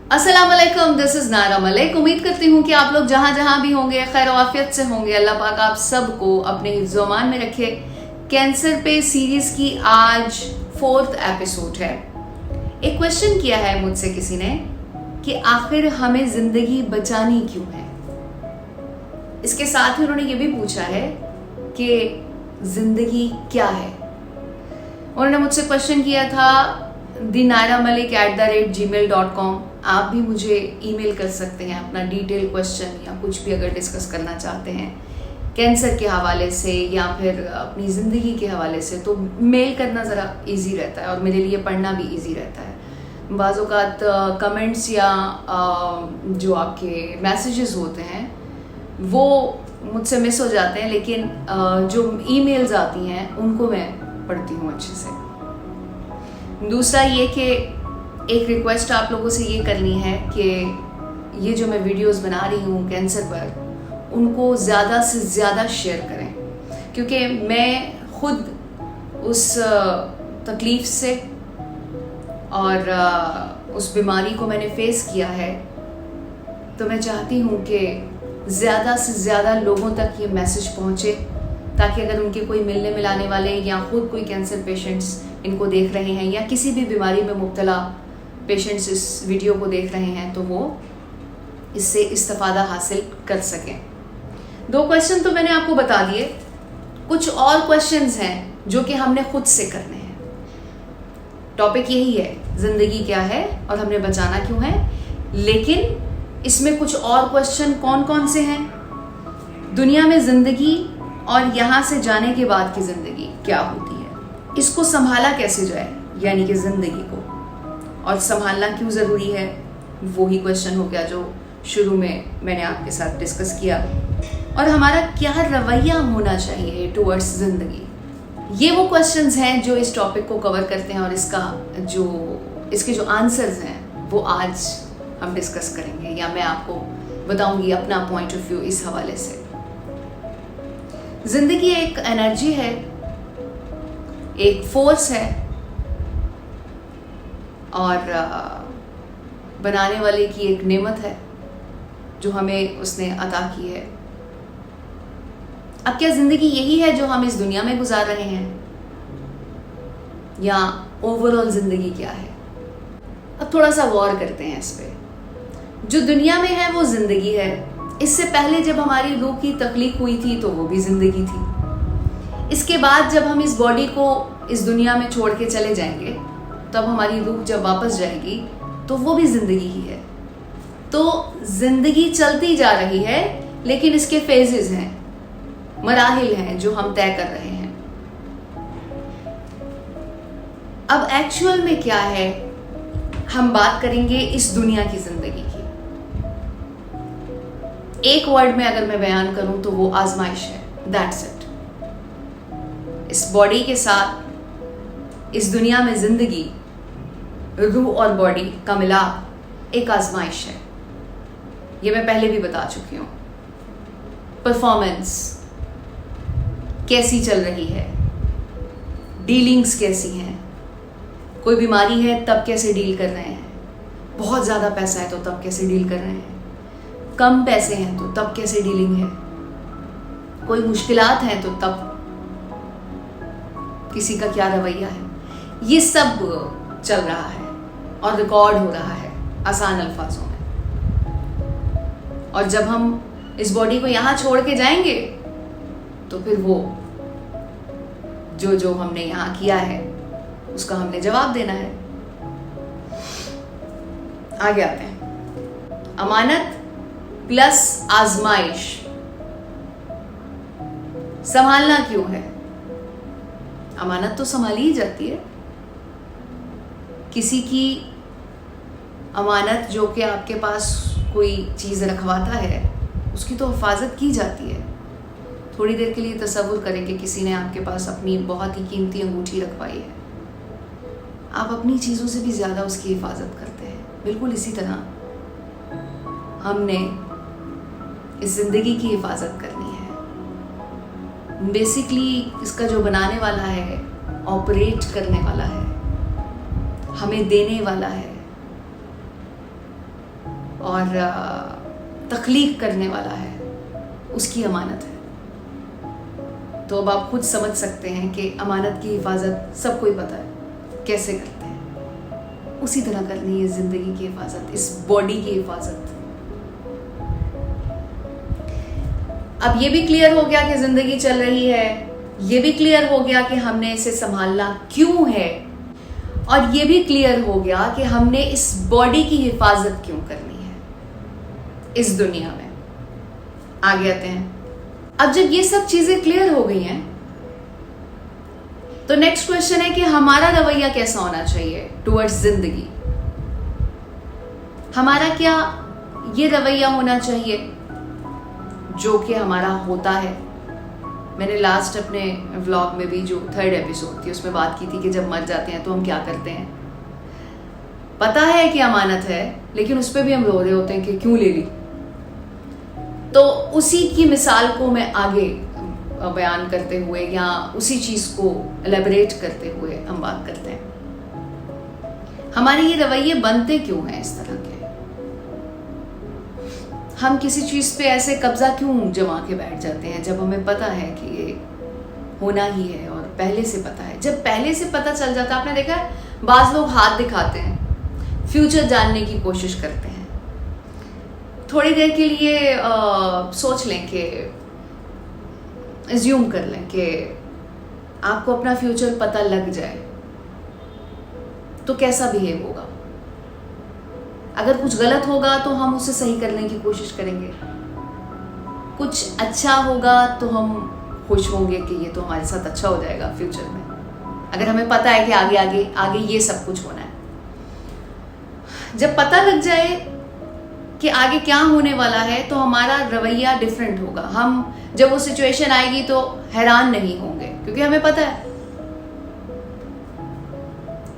अस्सलाम वालेकुम, this is Naira Malik. उम्मीद करती हूँ कि आप लोग जहाँ जहाँ भी होंगे खैर आफियत से होंगे। अल्लाह पाक आप सबको अपने हिफ्ज़-ओ-अमान में रखे। कैंसर पे सीरीज की आज 4th एपिसोड है। एक क्वेश्चन किया है मुझसे किसी ने कि आखिर हमें जिंदगी बचानी क्यों है। इसके साथ ही उन्होंने ये भी पूछा है कि जिंदगी क्या है। उन्होंने मुझसे क्वेश्चन किया था dinairamalik@gmail.com। आप भी मुझे ईमेल कर सकते हैं अपना डिटेल क्वेश्चन या कुछ भी अगर डिस्कस करना चाहते हैं कैंसर के हवाले से या फिर अपनी ज़िंदगी के हवाले से, तो मेल करना ज़रा इजी रहता है और मेरे लिए पढ़ना भी इजी रहता है। बाज़ औक़ात कमेंट्स या जो आपके मैसेजेस होते हैं वो मुझसे मिस हो जाते हैं, लेकिन जो ईमेल्स आती हैं उनको मैं पढ़ती हूँ अच्छे से। दूसरा ये कि एक रिक्वेस्ट आप लोगों से ये करनी है कि ये जो मैं वीडियोस बना रही हूँ कैंसर पर, उनको ज़्यादा से ज़्यादा शेयर करें, क्योंकि मैं खुद उस तकलीफ़ से और उस बीमारी को मैंने फेस किया है। तो मैं चाहती हूँ कि ज़्यादा से ज़्यादा लोगों तक ये मैसेज पहुँचे, ताकि अगर उनके कोई मिलने मिलाने वाले या खुद कोई कैंसर पेशेंट्स इनको देख रहे हैं या किसी भी बीमारी में मुब्तला पेशेंट्स इस वीडियो को देख रहे हैं तो वो इससे इस्तिफादा हासिल कर सकें। 2 क्वेश्चन तो मैंने आपको बता दिए, कुछ और क्वेश्चंस हैं जो कि हमने खुद से करने हैं। टॉपिक यही है, ज़िंदगी क्या है और हमने बचाना क्यों है, लेकिन इसमें कुछ और क्वेश्चन कौन कौन से हैं। दुनिया में ज़िंदगी और यहाँ से जाने के बाद की ज़िंदगी क्या होती है, इसको संभाला कैसे जाए, यानी कि ज़िंदगी को, और संभालना क्यों ज़रूरी है, वो ही क्वेश्चन हो गया जो शुरू में मैंने आपके साथ डिस्कस किया। और हमारा क्या रवैया होना चाहिए टुवर्ड्स ज़िंदगी, ये वो क्वेश्चंस हैं जो इस टॉपिक को कवर करते हैं और इसके जो आंसर्स हैं वो आज हम डिस्कस करेंगे, या मैं आपको बताऊंगी अपना पॉइंट ऑफ व्यू इस हवाले से। ज़िंदगी एक एनर्जी है, एक फोर्स है, और बनाने वाले की एक नेमत है जो हमें उसने अता की है। अब क्या ज़िंदगी यही है जो हम इस दुनिया में गुजार रहे हैं, या ओवरऑल ज़िंदगी क्या है। अब थोड़ा सा गौर करते हैं इस पे। जो दुनिया में है वो ज़िंदगी है। इससे पहले जब हमारी रूह की तख्लीक हुई थी तो वो भी ज़िंदगी थी। इसके बाद जब हम इस बॉडी को इस दुनिया में छोड़ के चले जाएंगे, तब हमारी रूह जब वापस जाएगी तो वो भी ज़िंदगी ही है। तो ज़िंदगी चलती जा रही है, लेकिन इसके फेजेस हैं, मराहिल हैं जो हम तय कर रहे हैं। अब एक्चुअल में क्या है, हम बात करेंगे इस दुनिया की ज़िंदगी की। एक वर्ड में अगर मैं बयान करूं तो वो आजमाइश है। That's it. इस बॉडी के साथ इस दुनिया में ज़िंदगी, रूह और बॉडी का मिलाप एक आजमाइश है। ये मैं पहले भी बता चुकी हूँ। परफॉर्मेंस कैसी चल रही है, डीलिंग्स कैसी हैं, कोई बीमारी है तब कैसे डील कर रहे हैं, बहुत ज़्यादा पैसा है तो तब कैसे डील कर रहे हैं, कम पैसे हैं तो तब कैसे डीलिंग है, कोई मुश्किलात हैं तो तब किसी का क्या रवैया है। ये सब चल रहा है और रिकॉर्ड हो रहा है आसान अल्फाजों में। और जब हम इस बॉडी को यहाँ छोड़ के जाएंगे तो फिर वो जो हमने यहाँ किया है उसका हमने जवाब देना है। आगे आते हैं। अमानत प्लस आजमाइश, संभालना क्यों है। अमानत तो संभाली ही जाती है। किसी की अमानत जो कि आपके पास कोई चीज़ रखवाता है, उसकी तो हिफाजत की जाती है। थोड़ी देर के लिए तसव्वुर करें कि किसी ने आपके पास अपनी बहुत ही कीमती अंगूठी रखवाई है, आप अपनी चीज़ों से भी ज़्यादा उसकी हिफाजत करते हैं। बिल्कुल इसी तरह हमने इस ज़िंदगी की हिफाजत करनी है। बेसिकली इसका जो बनाने वाला है, ऑपरेट करने वाला है, हमें देने वाला है, और तख्लीक करने वाला है, उसकी अमानत है। तो अब आप खुद समझ सकते हैं कि अमानत की हिफाजत सबको ही पता है कैसे करते हैं। उसी तरह करनी है ज़िंदगी की हिफाजत, इस बॉडी की हिफाजत। अब ये भी क्लियर हो गया कि ज़िंदगी चल रही है, ये भी क्लियर हो गया कि हमने इसे संभालना क्यों है, और ये भी क्लियर हो गया कि हमने इस बॉडी की हिफाजत क्यों करनी है इस दुनिया में। आगे आते हैं। अब जब ये सब चीजें क्लियर हो गई हैं, तो नेक्स्ट क्वेश्चन है कि हमारा रवैया कैसा होना चाहिए टुवर्ड्स जिंदगी। हमारा क्या ये रवैया होना चाहिए जो कि हमारा होता है। मैंने लास्ट अपने व्लॉग में भी, जो 3rd एपिसोड थी, उसमें बात की थी कि जब मर जाते हैं तो हम क्या करते हैं। पता है कि अमानत है, लेकिन उस पर भी हम रो रहे होते हैं कि क्यों ले ली। तो उसी की मिसाल को मैं आगे बयान करते हुए या उसी चीज को एलेबरेट करते हुए हम बात करते हैं। हमारे ये रवैये बनते क्यों हैं इस तरह के। हम किसी चीज पे ऐसे कब्जा क्यों जमा के बैठ जाते हैं जब हमें पता है कि ये होना ही है, और पहले से पता है। जब पहले से पता चल जाता, आपने देखा है बाज लोग हाथ दिखाते हैं, फ्यूचर जानने की कोशिश करते हैं, थोड़ी देर के लिए सोच लें कि एज्यूम कर लें कि आपको अपना फ्यूचर पता लग जाए तो कैसा बिहेव होगा। अगर कुछ गलत होगा तो हम उसे सही करने की कोशिश करेंगे, कुछ अच्छा होगा तो हम खुश होंगे कि ये तो हमारे साथ अच्छा हो जाएगा फ्यूचर में, अगर हमें पता है कि आगे आगे आगे ये सब कुछ होना है। जब पता लग जाए कि आगे क्या होने वाला है तो हमारा रवैया डिफरेंट होगा। हम जब वो सिचुएशन आएगी तो हैरान नहीं होंगे, क्योंकि हमें पता है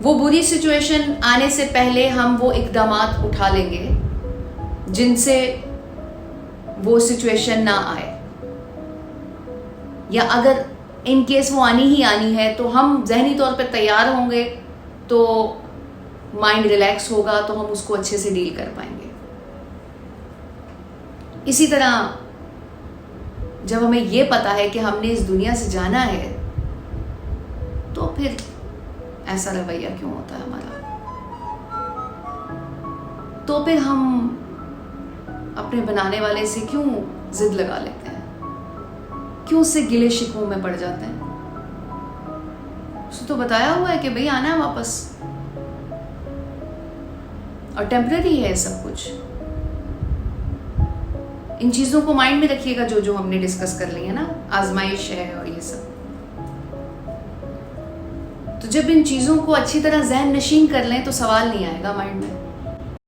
वो बुरी सिचुएशन आने से पहले हम वो इकदामात उठा लेंगे जिनसे वो सिचुएशन ना आए, या अगर इन केस वो आनी ही आनी है तो हम जहनी तौर पर तैयार होंगे, तो माइंड रिलैक्स होगा, तो हम उसको अच्छे से डील कर पाएंगे। इसी तरह जब हमें ये पता है कि हमने इस दुनिया से जाना है, तो फिर ऐसा रवैया क्यों होता है हमारा। तो फिर हम अपने बनाने वाले से क्यों जिद लगा लेते हैं, क्यों उससे गिले शिकवों में पड़ जाते हैं। उसने तो बताया हुआ है कि भाई आना है वापस, और टेम्पररी है सब कुछ। इन चीजों को माइंड में रखिएगा जो जो हमने डिस्कस कर ली है ना, आजमाइश है और ये सब। तो जब इन चीजों को अच्छी तरह ज़हन नशीन कर लें तो सवाल नहीं आएगा माइंड में।